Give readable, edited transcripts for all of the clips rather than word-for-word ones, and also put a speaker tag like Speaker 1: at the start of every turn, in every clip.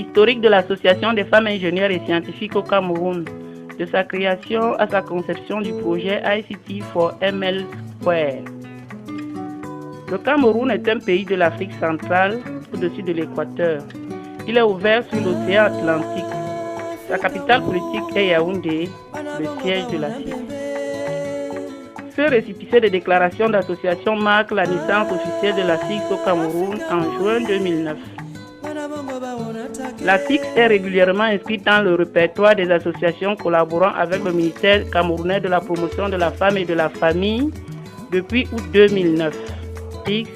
Speaker 1: historique de l'Association des femmes ingénieurs et scientifiques au Cameroun, de sa création à sa conception du projet ICT for ML Square. Le Cameroun est un pays de l'Afrique centrale, au-dessus de l'équateur. Il est ouvert sur l'océan Atlantique. Sa capitale politique est Yaoundé, le siège de la CIF. Ce récépissé de déclaration d'association marque la naissance officielle de la CIF au Cameroun en juin 2009. La CIF est régulièrement inscrite dans le répertoire des associations collaborant avec le ministère camerounais de la promotion de la femme et de la famille depuis août 2009. La CIF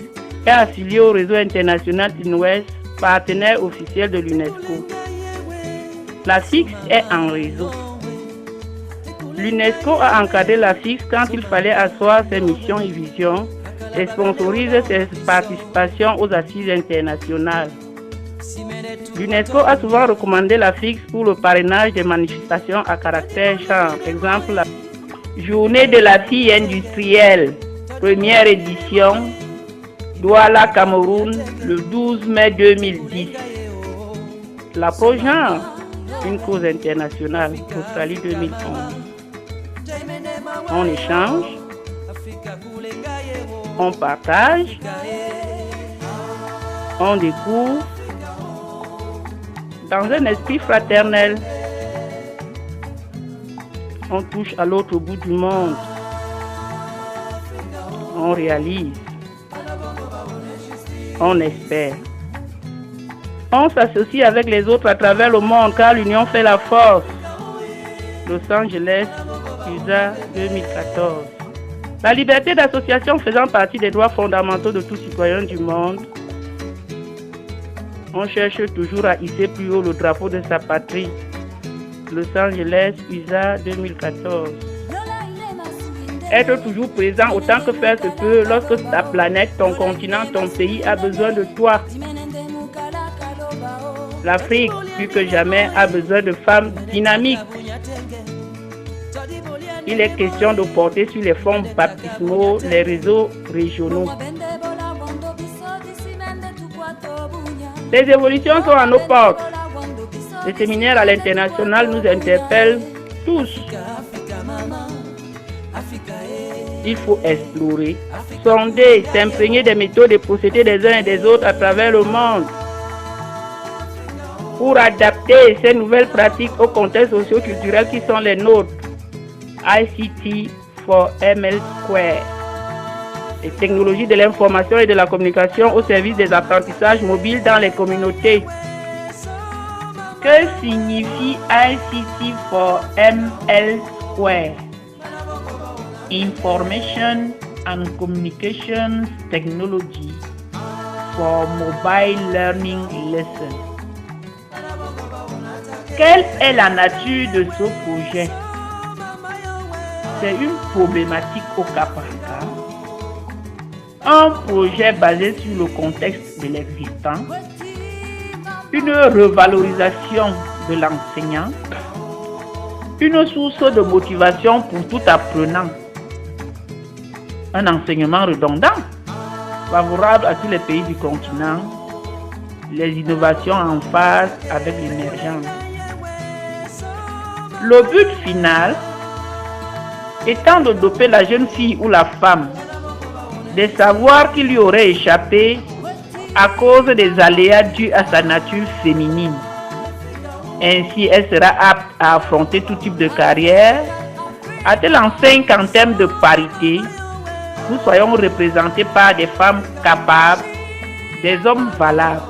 Speaker 1: est affiliée au réseau international INWES, partenaire officiel de l'UNESCO. La FIX est en réseau. L'UNESCO a encadré la FIX quand il fallait asseoir ses missions et visions et sponsorise ses participations aux assises internationales. L'UNESCO a souvent recommandé la FIX pour le parrainage des manifestations à caractère genre. Exemple, la Journée de la fille industrielle, première édition, Douala, Cameroun, le 12 mai 2010. La Progenre, une cause internationale, Australie 2011. On échange, on partage, on découvre dans un esprit fraternel. On touche à l'autre bout du monde. On réalise. On espère. On s'associe avec les autres à travers le monde car l'union fait la force. Los Angeles, USA 2014. La liberté d'association faisant partie des droits fondamentaux de tout citoyen du monde. On cherche toujours à hisser plus haut le drapeau de sa patrie. Los Angeles, USA 2014. Être toujours présent autant que faire se peut lorsque ta planète, ton continent, ton pays a besoin de toi. L'Afrique, plus que jamais, a besoin de femmes dynamiques. Il est question de porter sur les fonds baptismaux les réseaux régionaux. Les évolutions sont à nos portes. Les séminaires à l'international nous interpellent tous. Il faut explorer, sonder, s'imprégner des méthodes et procédés des uns et des autres à travers le monde pour adapter ces nouvelles pratiques aux contextes socio-culturels qui sont les nôtres. ICT for ML Square. Les technologies de l'information et de la communication au service des apprentissages mobiles dans les communautés. Que signifie ICT for ML Square? Information and Communications Technology for Mobile Learning Lessons. Quelle est la nature de ce projet? C'est une problématique au cas par cas. Un projet basé sur le contexte de l'existant. Une revalorisation de l'enseignant. Une source de motivation pour tout apprenant. Un enseignement redondant, favorable à tous les pays du continent, les innovations en phase avec l'émergence. Le but final étant de doper la jeune fille ou la femme des savoirs qui lui auraient échappé à cause des aléas dus à sa nature féminine. Ainsi, elle sera apte à affronter tout type de carrière, à telle enseigne qu'en termes de parité, nous soyons représentés par des femmes capables, des hommes valables.